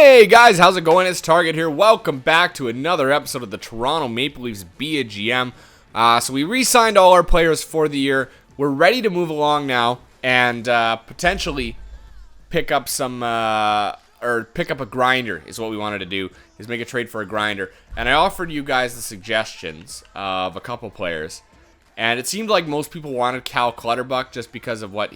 Hey guys, how's it going? It's Target here. Welcome back to another episode of the Toronto Maple Leafs Be a GM. So we re-signed all our players for the year. We're ready to move along now and potentially pick up some pick up a grinder is what we wanted to do, is make a trade for a grinder. And I offered you guys the suggestions of a couple players, and it seemed like most people wanted Cal Clutterbuck just because of what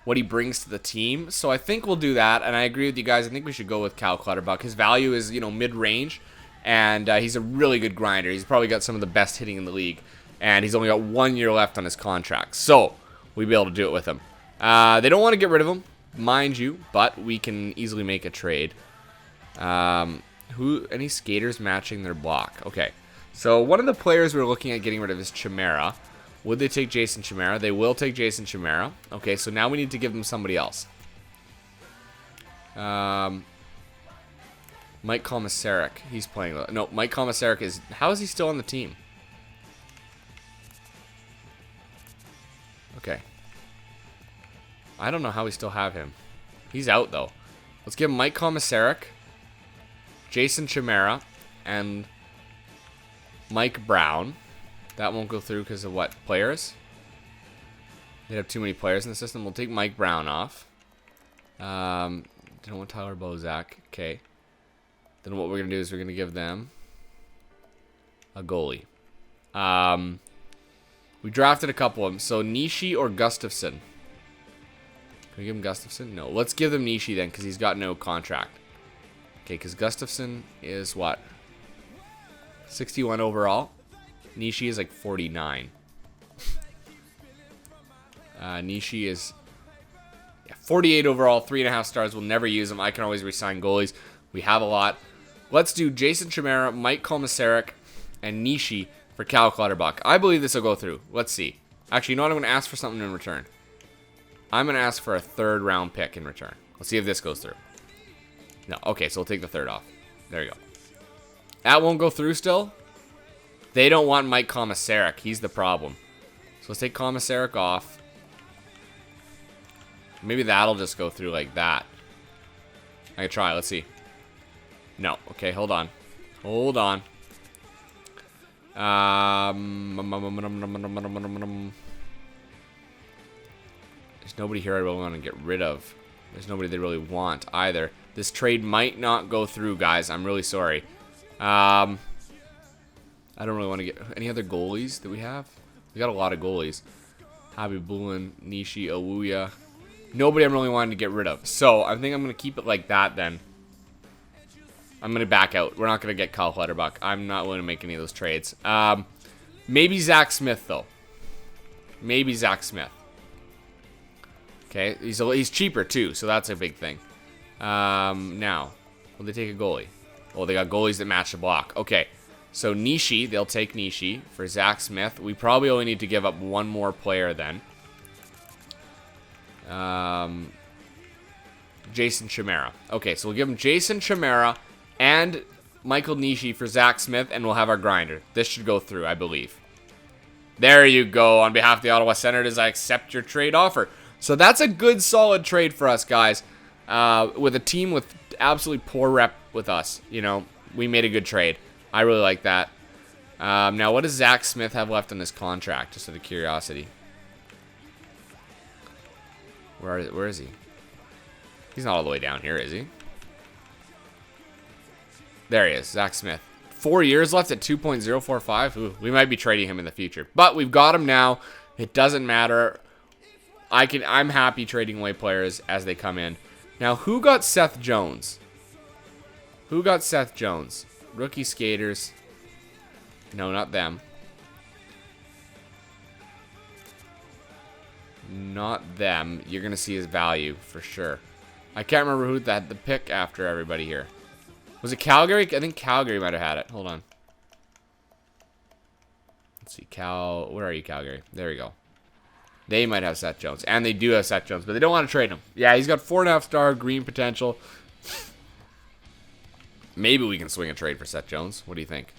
what he brings to the team. So I think we'll do that, and I agree with you guys. I think we should go with Cal Clutterbuck. His value is, mid-range, and he's a really good grinder. He's probably got some of the best hitting in the league, and he's only got 1 year left on his contract. So we'll be able to do it with him. They don't want to get rid of him, mind you, but we can easily make a trade. Any skaters matching their block? Okay, so one of the players we're looking at getting rid of is Chimera. Would they take Jason Chimera? They will take Jason Chimera. Okay, so now we need to give them somebody else. Mike Komisarek. He's playing. No, Mike Komisarek is... How is he still on the team? Okay. I don't know how we still have him. He's out, though. Let's give Mike Komisarek, Jason Chimera, and Mike Brown. That won't go through because of what? Players? They have too many players in the system. We'll take Mike Brown off. Don't want Tyler Bozak. Okay. Then what we're going to do is we're going to give them a goalie. We drafted a couple of them. So Nishi or Gustafson? Can we give him Gustafson? No. Let's give them Nishi then, because he's got no contract. Okay, because Gustafson is what? 61 overall. Nishi is like 49. Nishi is 48 overall, 3.5 stars. We'll never use him. I can always resign goalies. We have a lot. Let's do Jason Chimera, Mike Komisarek, and Nishi for Cal Clutterbuck. I believe this will go through. Let's see. Actually, you know what? I'm going to ask for something in return. I'm going to ask for a 3rd round pick in return. Let's see if this goes through. No. Okay, so we'll take the 3rd off. There you go. That won't go through still? They don't want Mike Komisarek. He's the problem. So let's take Komisarek off. Maybe that'll just go through like that. I can try. Let's see. No. Okay, hold on. Hold on. There's nobody here I really want to get rid of. There's nobody they really want either. This trade might not go through, guys. I'm really sorry. I don't really want to get... Any other goalies that we have? We got a lot of goalies. Habib Bulin, Nishi, Awuya. Nobody I'm really wanting to get rid of. So, I think I'm going to keep it like that then. I'm going to back out. We're not going to get Cal Clutterbuck. I'm not willing to make any of those trades. Maybe Zach Smith, though. Maybe Zach Smith. Okay, he's cheaper, too, so that's a big thing. Now, will they take a goalie? Oh, they got goalies that match the block. Okay. So Nishi, they'll take Nishi for Zach Smith. We probably only need to give up one more player then. Jason Chimera. Okay, so we'll give him Jason Chimera and Michael Nishi for Zach Smith, and we'll have our grinder. This should go through, I believe. There you go. On behalf of the Ottawa Senators, I accept your trade offer. So that's a good, solid trade for us, guys. With a team with absolutely poor rep with us. We made a good trade. I really like that. Now, what does Zach Smith have left on his contract? Just out of curiosity. Where is he? He's not all the way down here, is he? There he is, Zach Smith. 4 years left at 2.045. Ooh, we might be trading him in the future. But we've got him now. It doesn't matter. I'm happy trading away players as they come in. Now, who got Seth Jones? Who got Seth Jones? Rookie skaters. No, not them. Not them. You're going to see his value for sure. I can't remember who had the pick after everybody here. Was it Calgary? I think Calgary might have had it. Hold on. Let's see. Where are you, Calgary? There we go. They might have Seth Jones. And they do have Seth Jones, but they don't want to trade him. Yeah, he's got 4.5 star green potential. Maybe we can swing a trade for Seth Jones. What do you think?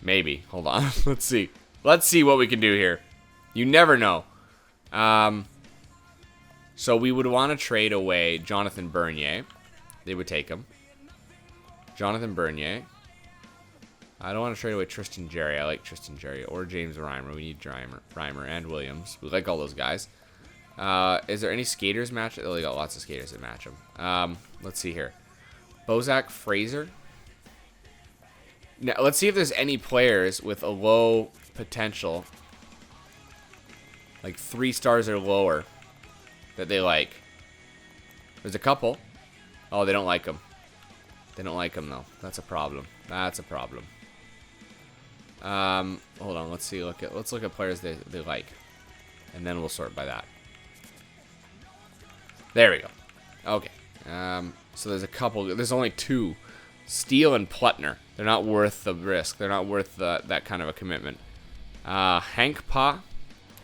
Maybe. Hold on. Let's see. Let's see what we can do here. You never know. So we would want to trade away Jonathan Bernier. they would take him. Jonathan Bernier. I don't want to trade away Tristan Jarry. I like Tristan Jarry. Or James Reimer. We need Reimer and Williams. We like all those guys. Is there any skaters match? Oh, they got lots of skaters that match them. Let's see here. Bozak Fraser. Now, let's see if there's any players with a low potential. Like 3 stars or lower. That they like. There's a couple. Oh, they don't like him. They don't like him, though. That's a problem. That's a problem. Hold on. Let's look at players they like. And then we'll sort by that. There we go. Okay. So there's a couple. There's only 2. Steele and Plutner. They're not worth the risk. They're not worth that kind of a commitment. Hank Pa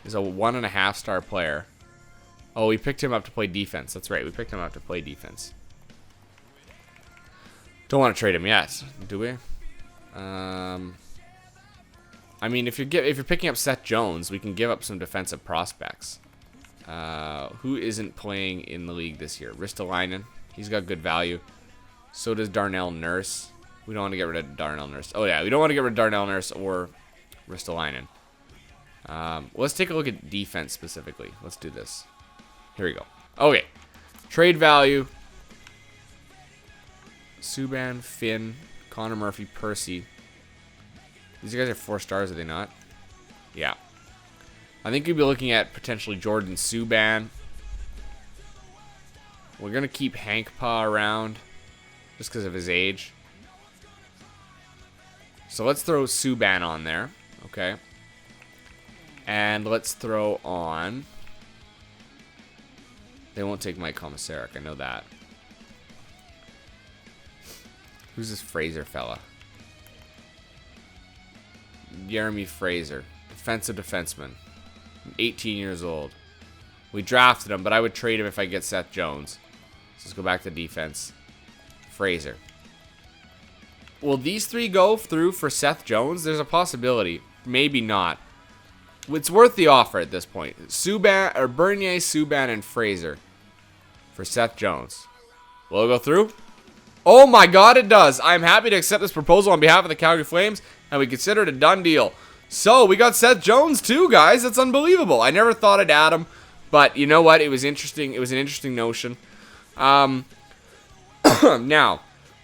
is a 1.5 star player. Oh, we picked him up to play defense. That's right. We picked him up to play defense. Don't want to trade him yet, do we? I mean, if you're picking up Seth Jones, we can give up some defensive prospects. Who isn't playing in the league this year? Ristolainen. He's got good value. So does Darnell Nurse. We don't want to get rid of Darnell Nurse. Oh, yeah. We don't want to get rid of Darnell Nurse or Ristolainen. Let's take a look at defense specifically. Let's do this. Here we go. Okay. Trade value. Subban, Finn, Connor Murphy, Percy. These guys are 4 stars, are they not? Yeah. I think we'd be looking at potentially Jordan Subban. We're going to keep Hank Pa around just because of his age. So let's throw Subban on there. Okay. And let's throw on... They won't take Mike Komisarek, I know that. Who's this Fraser fella? Jeremy Fraser. Defensive defenseman. 18 years old. We drafted him, but I would trade him if I get Seth Jones. So let's go back to defense. Fraser. Will these 3 go through for Seth Jones? There's a possibility. Maybe not. It's worth the offer at this point. Subban, or Bernier, Subban, and Fraser for Seth Jones. Will it go through? Oh my god, it does. I'm happy to accept this proposal on behalf of the Calgary Flames, and we consider it a done deal. So, we got Seth Jones too, guys. That's unbelievable. I never thought I'd add him, but you know what? It was interesting. It was an interesting notion. Now,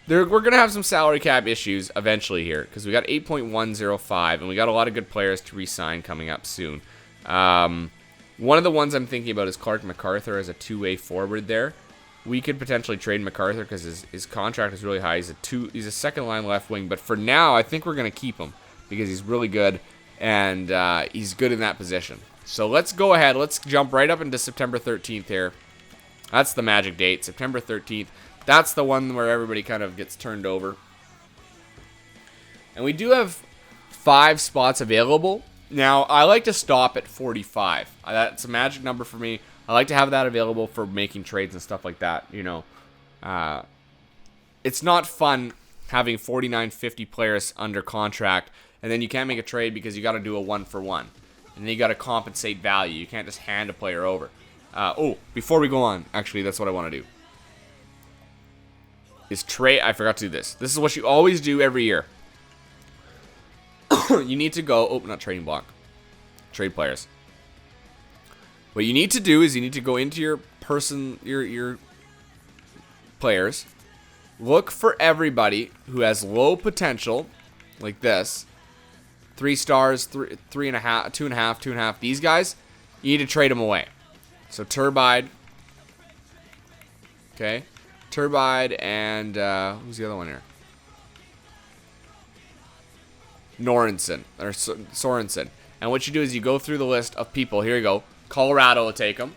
we're going to have some salary cap issues eventually here, because we got 8.105, and we got a lot of good players to re-sign coming up soon. One of the ones I'm thinking about is Clark MacArthur as a 2-way forward there. We could potentially trade MacArthur because his contract is really high. He's a second-line left wing, but for now, I think we're going to keep him because he's really good, and he's good in that position. So let's go ahead. Let's jump right up into September 13th here. That's the magic date, September 13th. That's the one where everybody kind of gets turned over. And we do have 5 spots available. Now, I like to stop at 45. That's a magic number for me. I like to have that available for making trades and stuff like that. You know, it's not fun having 49, 50 players under contract, and then you can't make a trade because you got to do a 1-for-1. And then you got to compensate value. You can't just hand a player over. Before we go on, actually, that's what I want to do. Is trade. I forgot to do this. This is what you always do every year. You need to go. Oh, not trading block. Trade players. What you need to do is you need to go into your players. Look for everybody who has low potential, like this. 3 stars, 3.5, 2.5, 2.5. These guys, you need to trade them away. So Turbide. Okay. Turbide and who's the other one here? Sorensen. And what you do is you go through the list of people. Here you go. Colorado will take them.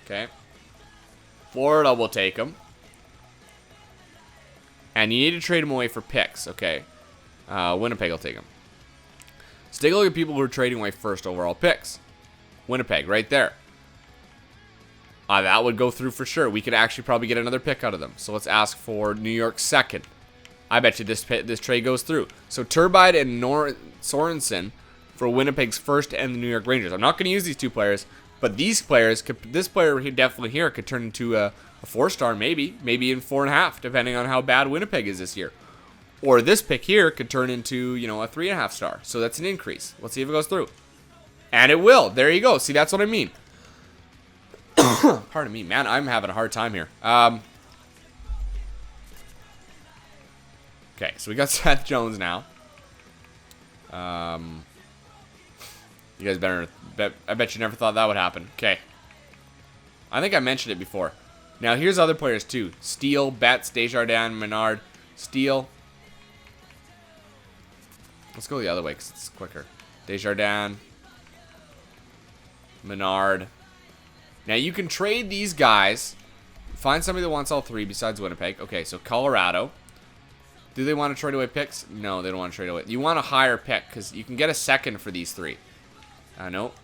Okay. Florida will take them. And you need to trade them away for picks. Okay. Winnipeg will take them. So take a look at people who are trading away first overall picks. Winnipeg, right there. That would go through for sure. We could actually probably get another pick out of them. So let's ask for New York second. I bet you this trade goes through. So Turbide and Sorensen for Winnipeg's first and the New York Rangers. I'm not going to use these 2 players, But these players, this player definitely here could turn into a 4-star, maybe in 4.5, depending on how bad Winnipeg is this year. Or this pick here could turn into, you know, a 3.5 star. So that's an increase. Let's see if it goes through. And it will. There you go. See, that's what I mean. Pardon me, man. I'm having a hard time here. Okay, so we got Seth Jones now. You guys better... I bet you never thought that would happen. Okay. I think I mentioned it before. Now, here's other players, too. Steele, Betts, Desjardins, Menard. Steele. Let's go the other way, because it's quicker. Desjardins. Menard. Now, you can trade these guys. Find somebody that wants all three besides Winnipeg. Okay, so Colorado. Do they want to trade away picks? No, they don't want to trade away. You want a higher pick, because you can get a second for these three. Nope.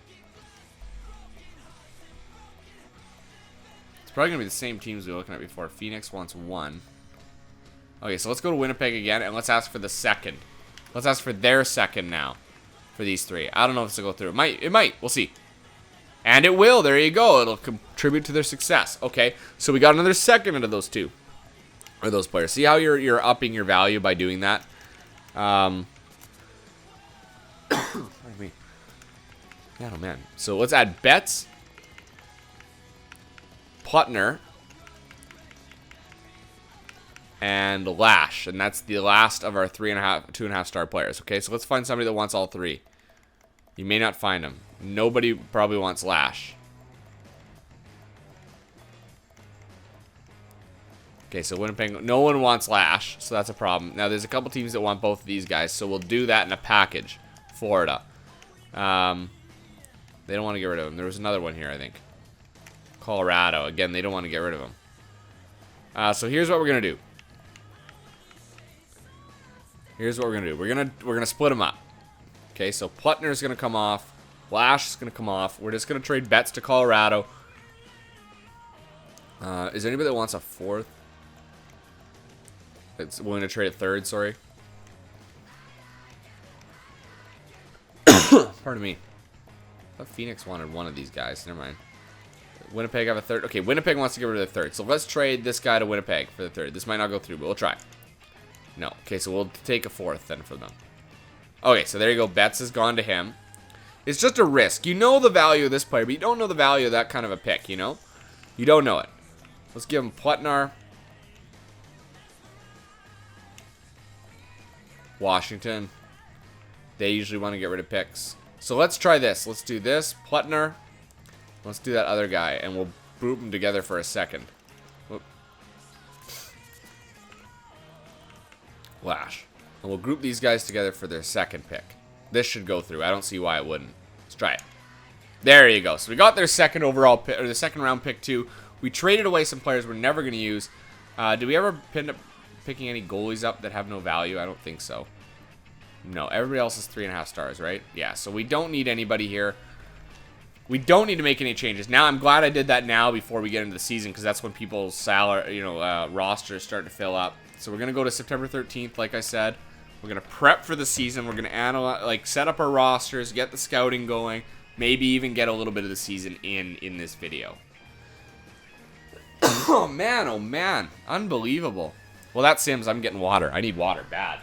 It's probably going to be the same teams we were looking at before. Phoenix wants 1. Okay, so let's go to Winnipeg again, and let's ask for the second. Let's ask for their second now for these three. I don't know if this will go through. It might. We'll see. And it will. There you go. It'll contribute to their success. Okay, so we got another second into those two. Or those players. See how you're upping your value by doing that? Pardon me. Yeah, oh man. So let's add Betts. Plutner. And Lash. And that's the last of our 2.5 star players. Okay, so let's find somebody that wants all three. You may not find them. Nobody probably wants Lash. Okay, so Winnipeg, no one wants Lash, so that's a problem. Now, there's a couple teams that want both of these guys, so we'll do that in a package. Florida. They don't want to get rid of him. There was another one here, I think. Colorado. Again, they don't want to get rid of him. So here's what we're gonna do. We're gonna split them up. Okay, so Plutner's gonna come off. Lash is gonna come off. We're just gonna trade Betts to Colorado. Is there anybody that wants a 4th? It's willing to trade a 3rd, sorry. Pardon me. I thought Phoenix wanted one of these guys. Never mind. Winnipeg have a 3rd. Okay, Winnipeg wants to get rid of the 3rd. So let's trade this guy to Winnipeg for the 3rd. This might not go through, but we'll try. No. Okay, so we'll take a 4th then for them. Okay, so there you go. Betts has gone to him. It's just a risk. You know the value of this player, but you don't know the value of that kind of a pick, you know? You don't know it. Let's give him Plutner. Washington. They usually want to get rid of picks. So let's try this. Let's do this. Plutner. Let's do that other guy, and we'll group them together for a second. Whoop. Lash. And we'll group these guys together for their second pick. This should go through. I don't see why it wouldn't. Let's try it. There you go. So we got their second overall pick, or the second round pick too. We traded away some players we're never going to use. Did we ever end up picking any goalies up that have no value? I don't think so. No, everybody else is 3.5 stars, right? Yeah, so we don't need anybody here. We don't need to make any changes. Now, I'm glad I did that now before we get into the season, because that's when people's salary, rosters start to fill up. So we're going to go to September 13th, like I said. We're going to prep for the season. We're going to analyze, set up our rosters, get the scouting going, maybe even get a little bit of the season in this video. Oh, man. Unbelievable. Well, that Sims, I'm getting water. I need water bad.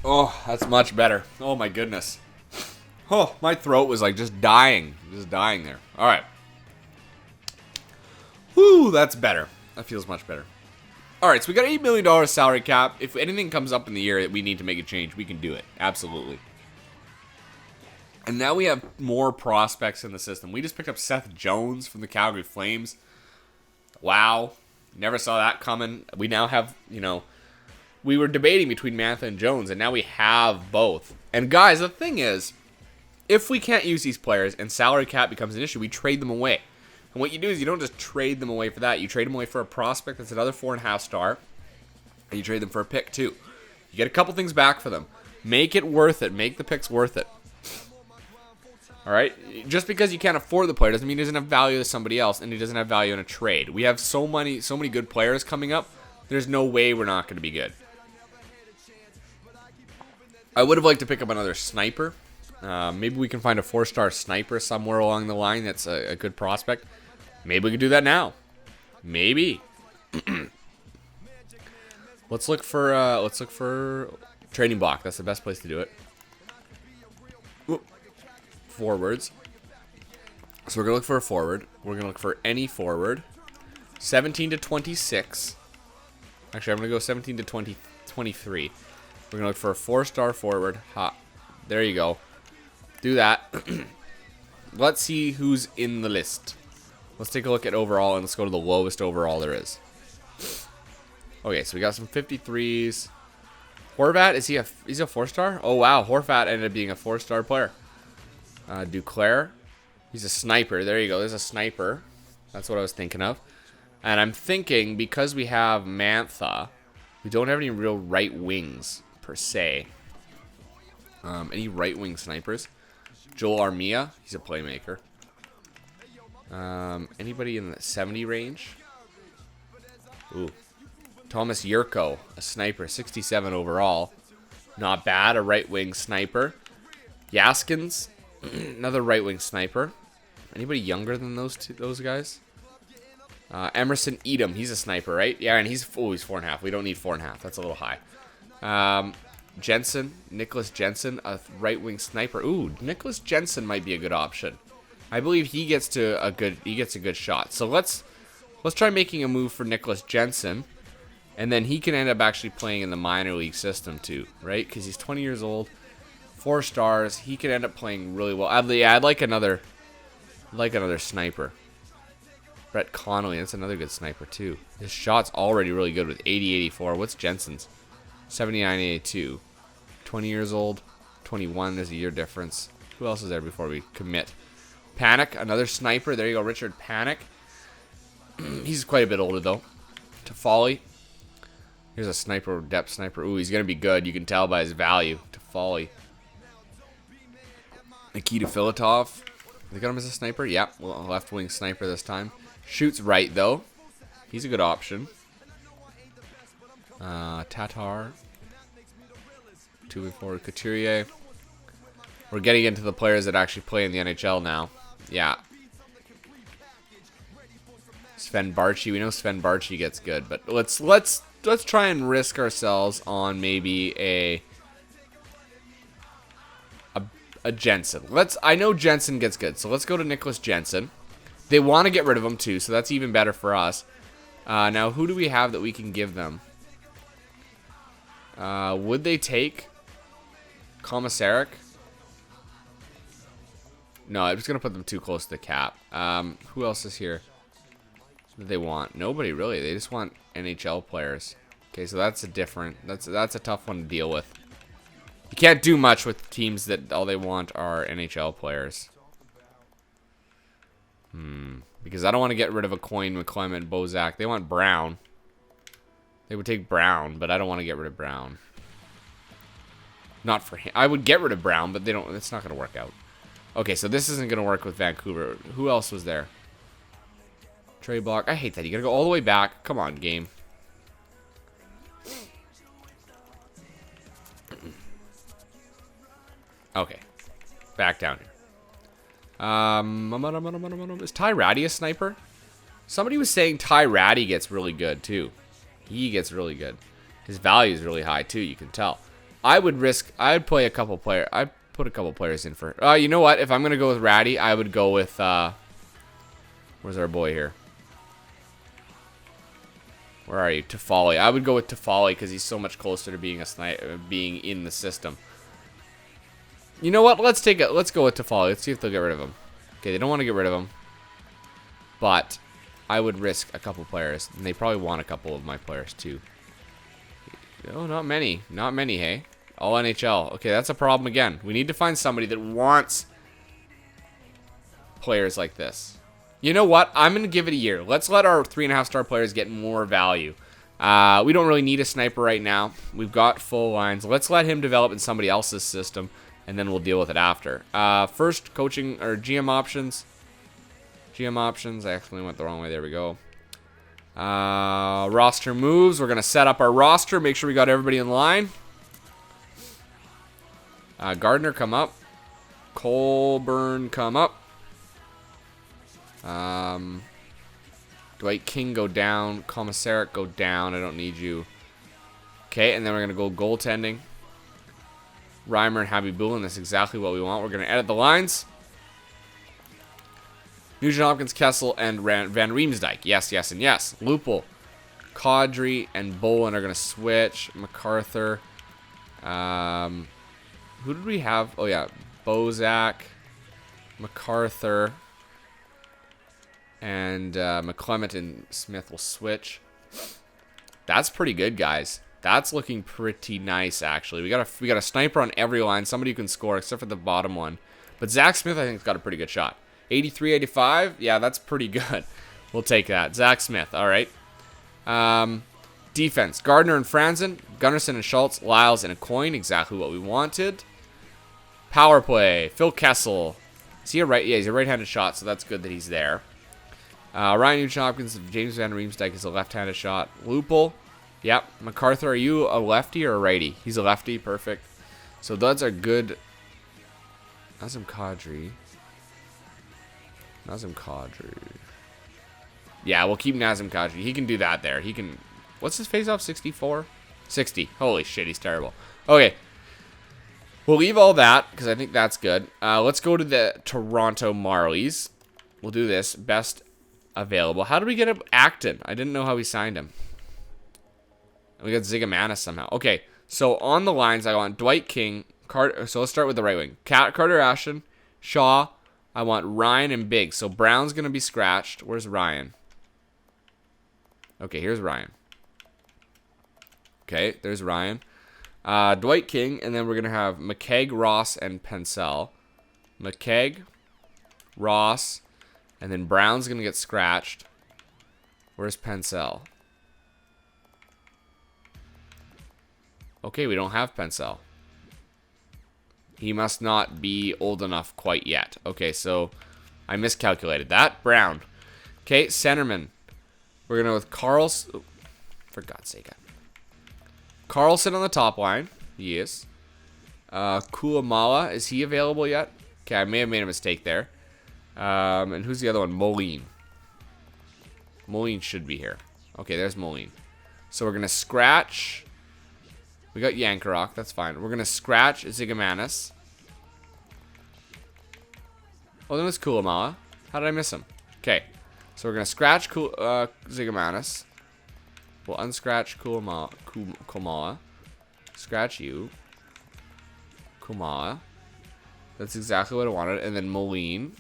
Oh, that's much better. Oh, my goodness. Oh, my throat was like just dying. Just dying there. All right. Whew, that's better. That feels much better. All right, so we got $8 million salary cap. If anything comes up in the year that we need to make a change, we can do it. Absolutely. And now we have more prospects in the system. We just picked up Seth Jones from the Calgary Flames. Wow. Never saw that coming. We now have, we were debating between Mantha and Jones, and now we have both. And guys, the thing is, if we can't use these players and salary cap becomes an issue, we trade them away. And what you do is you don't just trade them away for that. You trade them away for a prospect that's another 4.5 star, and you trade them for a pick too. You get a couple things back for them. Make it worth it. Make the picks worth it. All right, just because you can't afford the player doesn't mean he doesn't have value to somebody else, and he doesn't have value in a trade. We have so many good players coming up. There's no way we're not going to be good. I would have liked to pick up another sniper. Maybe we can find a 4-star sniper somewhere along the line. That's a good prospect. Maybe we could do that now. Maybe. Let's look for trading block. That's the best place to do it. Forwards. So we're gonna look for a forward. We're gonna look for any forward. 17 to 26. Actually, I'm gonna go 17 to 23. We're gonna look for a 4-star forward. Ha. There you go. Do that. Let's see who's in the list. Let's take a look at overall, and let's go to the lowest overall there is. Okay, so we got some 53s. Horvat, he's a 4-star? Oh wow, Horvat ended up being a 4-star player. Duclair, he's a sniper. There you go. There's a sniper. That's what I was thinking of. And I'm thinking because we have Mantha, we don't have any real right wings per se. Any right wing snipers? Joel Armia, he's a playmaker. Anybody in the 70 range? Ooh. Thomas Yurko, a sniper, 67 overall. Not bad, a right wing sniper. Yaskins, another right wing sniper. Anybody younger than those guys? Emerson Edom, he's a sniper, right? Yeah, and he's 4.5. We don't need 4.5. That's a little high. Jensen, Nicholas Jensen, a right wing sniper. Ooh, Nicholas Jensen might be a good option. I believe he gets a good shot. So let's try making a move for Nicholas Jensen. And then he can end up actually playing in the minor league system too, right? Because he's 20 years old, 4 stars. He could end up playing really well. I'd like another sniper. Brett Connolly, that's another good sniper too. His shot's already really good with 80-84. What's Jensen's? 79-82. 20 years old, 21. There's a year difference. Who else is there before we commit? Panic, another sniper. There you go, Richard Panic. He's quite a bit older though. Toffoli. Here's a sniper, depth sniper. Ooh, he's going to be good. You can tell by his value. Toffoli. Nikita Filatov. They got him as a sniper? Yep. Well, left wing sniper this time. Shoots right, though. He's a good option. Tatar. 2 forward. Couturier. We're getting into the players that actually play in the NHL now. Yeah. Sven Barchi. We know Sven Barchi gets good, but let's try and risk ourselves on maybe a Jensen. I know Jensen gets good, so let's go to Nicholas Jensen. They want to get rid of him too, so that's even better for us. Now, who do we have that we can give them? Would they take Komisarek? No, I'm just gonna put them too close to the cap. Who else is here that they want? Nobody really. They just want NHL players. Okay, so that's a tough one to deal with. You can't do much with teams that all they want are NHL players. Because I don't want to get rid of a Coin, McClement, Bozak. They want Brown. They would take Brown, but I don't want to get rid of Brown. Not for him. I would get rid of Brown, but they don't. It's not going to work out. Okay, so this isn't going to work with Vancouver. Who else was there? Trey Block. I hate that. You got to go all the way back. Come on, game. Okay. Back down here. Is Ty Ratty a sniper? Somebody was saying Ty Ratty gets really good, too. He gets really good. His value is really high, too. You can tell. I'd play a couple players. I'd put a couple players in for... you know what? If I'm going to go with Ratty, I would go with... where's our boy here? Where are you? Toffoli. I would go with Toffoli because he's so much closer to being being in the system. You know what? Let's go with Toffoli. Let's see if they'll get rid of him. Okay, they don't want to get rid of him. But I would risk a couple players. And they probably want a couple of my players too. Oh, not many. Not many, hey? All NHL. Okay, that's a problem again. We need to find somebody that wants players like this. You know what? I'm going to give it a year. Let's let our 3.5-star players get more value. We don't really need a sniper right now. We've got full lines. Let's let him develop in somebody else's system. and then we'll deal with it after. First, coaching or GM options. GM options. I actually went the wrong way. There we go. Roster moves. We're going to set up our roster. Make sure we got everybody in line. Gardner, come up. Colburn, come up. Dwight King, go down. Commissaric, go down. I don't need you. Okay, and then we're going to go goaltending. Reimer and Habibulin. That's exactly what we want. We're going to edit the lines. Nugent Hopkins, Kessel, and Van Riemsdyk. Yes, yes, and yes. Lupul, Kadri, and Bolin are going to switch. MacArthur. Who did we have? Oh, yeah. Bozak, MacArthur, and McClement and Smith will switch. That's pretty good, guys. That's looking pretty nice, actually. We got a sniper on every line. Somebody who can score, except for the bottom one. But Zach Smith, I think, has got a pretty good shot. 83, 85. Yeah, that's pretty good. We'll take that. Zach Smith. All right. Defense. Gardner and Franzen. Gunnarsson and Schultz. Lyles and a coin. Exactly what we wanted. Power play. Phil Kessel. Is he a right? Yeah, he's a right-handed shot, so that's good that he's there. Ryan Nugent-Hopkins. James Van Riemsdyk is a left-handed shot. Lupul. Yep. MacArthur, are you a lefty or a righty? He's a lefty. Perfect. So those are good. Nazem Kadri. Nazem Kadri. Yeah, we'll keep Nazem Kadri. He can do that there. He can... What's his face-off? 64? 60. Holy shit, he's terrible. Okay. We'll leave all that, because I think that's good. Let's go to the Toronto Marlies. We'll do this. Best available. How did we get Acton? I didn't know how we signed him. We got Zigomanis somehow. Okay, so on the lines, I want Dwight King. So let's start with the right wing. Carter Ashton, Shaw. I want Ryan and Big. So Brown's going to be scratched. Where's Ryan? Okay, here's Ryan. Okay, there's Ryan. Dwight King, and then we're going to have McKegg, Ross, and Pencil. McKegg, Ross, and then Brown's going to get scratched. Where's Pencil? Okay, we don't have Pencil. He must not be old enough quite yet. Okay, so I miscalculated that. Brown. Okay, centerman. We're going to go with Carlson. Oh, for God's sake. Carlson on the top line. He is. Kulamala. Is he available yet? Okay, I may have made a mistake there. And who's the other one? Moline. Moline should be here. Okay, there's Moline. So we're going to scratch... We got Yankarok. That's fine. We're going to scratch Zigomanis. Oh, then it's Kulamala. How did I miss him? Okay. So we're going to scratch Zigomanis. We'll unscratch Kumala. Scratch you. Kumala. That's exactly what I wanted. And then Moline.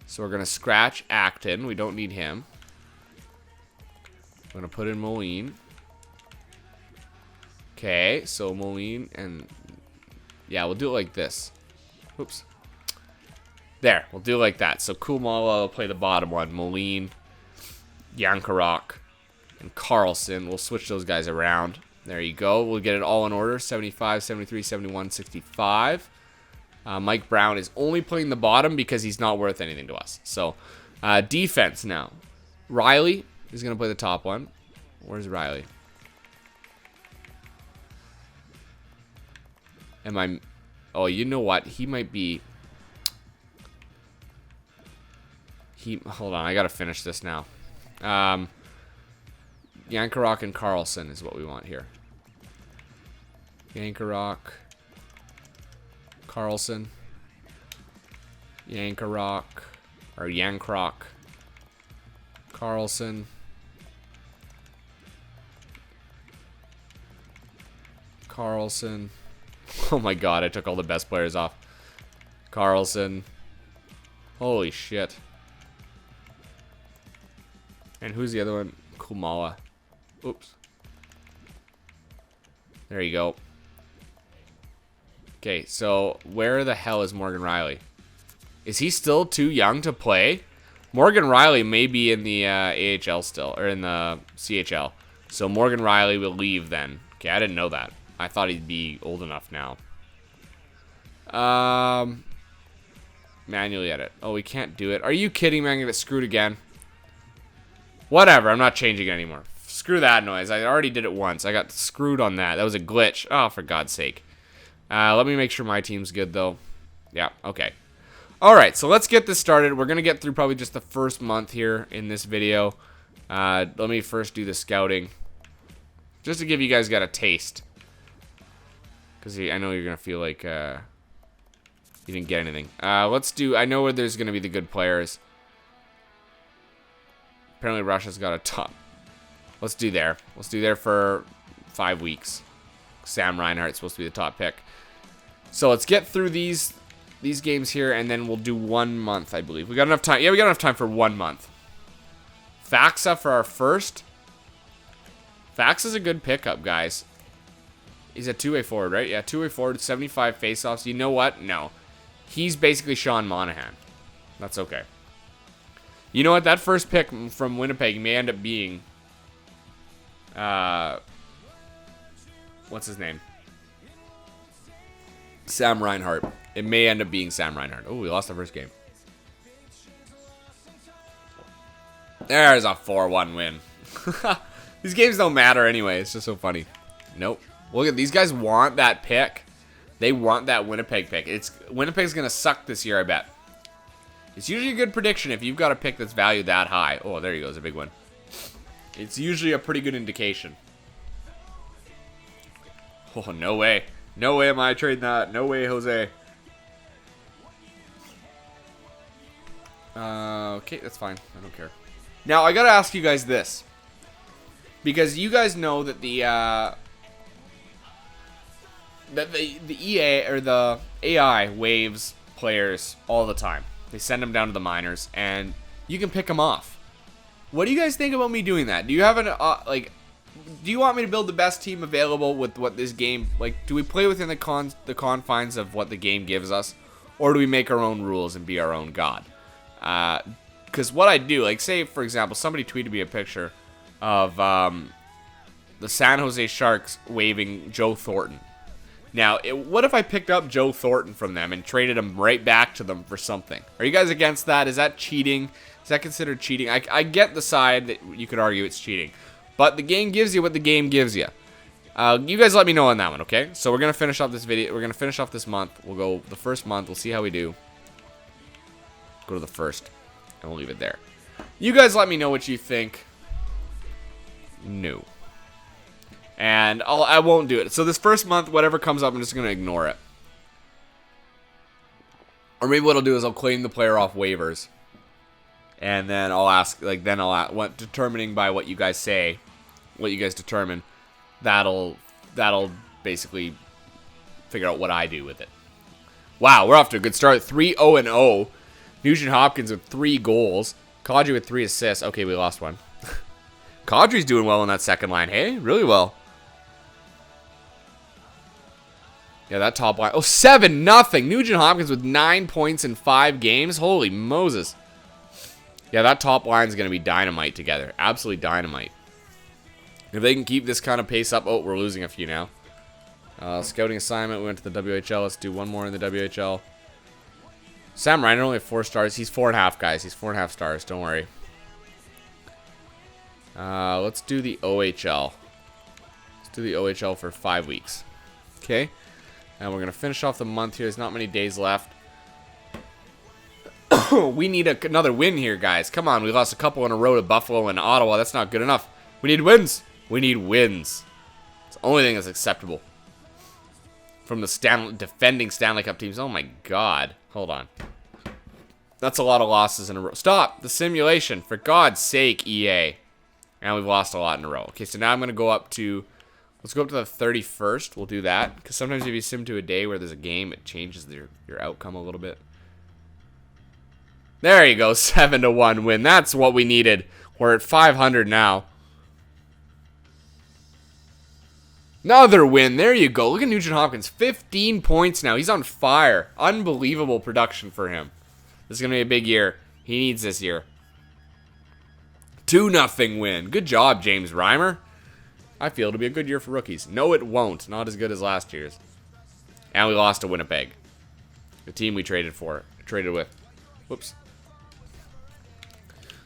So we're going to scratch Acton. We don't need him. We're going to put in Moline. Okay, so Moline and... Yeah, we'll do it like this. Oops. There, we'll do it like that. So Kumala will play the bottom one. Moline, Yankarok, and Carlson. We'll switch those guys around. There you go. We'll get it all in order. 75, 73, 71, 65. Mike Brown is only playing the bottom because he's not worth anything to us. So, defense now. Riley is going to play the top one. Where's Riley? Oh, you know what? He might be... Hold on, I gotta finish this now. Yankarok and Carlson is what we want here. Yankarok. Carlson. Yankarok. Or Yankrok. Carlson. Carlson. Oh my god, I took all the best players off. Carlson. Holy shit. And who's the other one? Kumala. Oops. There you go. Okay, so where the hell is Morgan Riley? Is he still too young to play? Morgan Riley may be in the AHL still, or in the CHL. So Morgan Riley will leave then. Okay, I didn't know that. I thought he'd be old enough now. Manually edit. Oh, we can't do it. Are you kidding me? I'm gonna get screwed again. Whatever. I'm not changing it anymore. Screw that noise. I already did it once. I got screwed on that. That was a glitch. Oh, for God's sake. Let me make sure my team's good, though. Yeah, okay. Alright, so let's get this started. We're going to get through probably just the first month here in this video. Let me first do the scouting. Just to give you guys got a taste. Because I know you're going to feel like you didn't get anything. Let's do... I know where there's going to be the good players. Apparently Russia's got a top. Let's do there. Let's do there for 5 weeks. Sam Reinhart's supposed to be the top pick. So let's get through these games here, and then we'll do 1 month, I believe. We got enough time. Yeah, we got enough time for 1 month. Faxa for our first. Faxa's a good pickup, guys. He's a two-way forward, right? Yeah, two-way forward, 75 faceoffs. You know what? No. He's basically Sean Monahan. That's okay. You know what? That first pick from Winnipeg may end up being... what's his name? Sam Reinhart. It may end up being Sam Reinhart. Oh, we lost the first game. There's a 4-1 win. These games don't matter anyway. It's just so funny. Nope. Look at these guys want that pick. They want that Winnipeg pick. Winnipeg's gonna suck this year, I bet. It's usually a good prediction if you've got a pick that's valued that high. Oh, there you go. It's a big one. It's usually a pretty good indication. Oh, no way. No way am I trading that. No way, Jose. Okay, that's fine. I don't care. Now, I gotta ask you guys this. Because you guys know that the EA, or the AI, waives players all the time. They send them down to the minors, and you can pick them off. What do you guys think about me doing that? Do you have an, do you want me to build the best team available with what this game, like, do we play within the confines of what the game gives us? Or do we make our own rules and be our own god? Because what I do, like, say, for example, somebody tweeted me a picture of the San Jose Sharks waiving Joe Thornton. Now, what if I picked up Joe Thornton from them and traded him right back to them for something? Are you guys against that? Is that cheating? Is that considered cheating? I get the side that you could argue it's cheating. But the game gives you what the game gives you. You guys let me know on that one, okay? So we're going to finish off this video. We're going to finish off this month. We'll go the first month. We'll see how we do. Go to the first. And we'll leave it there. You guys let me know what you think. No. And I won't do it. So this first month, whatever comes up, I'm just going to ignore it. Or maybe what I'll do is I'll claim the player off waivers. And then I'll ask, like, then I'll ask, determining by what you guys say, what you guys determine, that'll basically figure out what I do with it. Wow, we're off to a good start. 3-0-0. Nugent Hopkins with 3 goals. Kadri with 3 assists. Okay, we lost one. Kadri's doing well in that second line. Hey, really well. Yeah, that top line. Oh, 7-0. Nugent Hopkins with 9 points in 5 games. Holy Moses. Yeah, that top line's going to be dynamite together. Absolutely dynamite. If they can keep this kind of pace up. Oh, we're losing a few now. Scouting assignment. We went to the WHL. Let's do one more in the WHL. Sam Reiner only have 4 stars. He's 4.5, guys. He's 4.5 stars. Don't worry. Let's do the OHL. Let's do the OHL for 5 weeks. Okay. And we're going to finish off the month here. There's not many days left. We need another win here, guys. Come on. We lost a couple in a row to Buffalo and Ottawa. That's not good enough. We need wins. We need wins. It's the only thing that's acceptable. From the defending Stanley Cup teams. Oh, my God. Hold on. That's a lot of losses in a row. Stop the simulation. For God's sake, EA. And we've lost a lot in a row. Okay, so now I'm going to go up to... Let's go up to the 31st. We'll do that. Because sometimes if you sim to a day where there's a game, it changes your outcome a little bit. There you go. 7-1 win. That's what we needed. We're at 500 now. Another win. There you go. Look at Nugent Hopkins. 15 points now. He's on fire. Unbelievable production for him. This is going to be a big year. He needs this year. 2-0 win. Good job, James Reimer. I feel it'll be a good year for rookies. No, it won't. Not as good as last year's. And we lost to Winnipeg. The team we traded with. Whoops.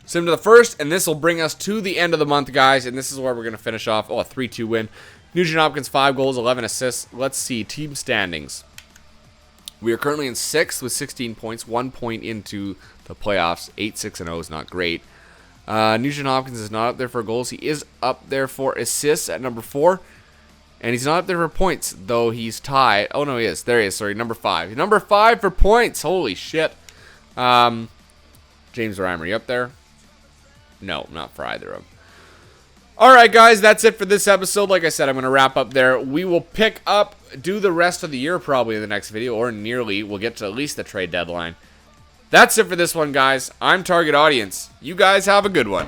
Sim to the first, and this will bring us to the end of the month, guys. And this is where we're going to finish off. Oh, a 3-2 win. Nugent Hopkins, 5 goals, 11 assists. Let's see. Team standings. We are currently in 6th with 16 points. 1 point into the playoffs. 8-6-0 is not great. Nugent Hopkins is not up there for goals. He is up there for assists at number 4. And he's not up there for points, though he's tied. Oh, no, he is. There he is. Sorry, number 5. Number 5 for points. Holy shit. James Reimer, you up there? No, not for either of them. Alright, guys, that's it for this episode. Like I said, I'm going to wrap up there. We will pick up, do the rest of the year probably in the next video, or nearly. We'll get to at least the trade deadline. That's it for this one, guys. I'm Target Audience. You guys have a good one.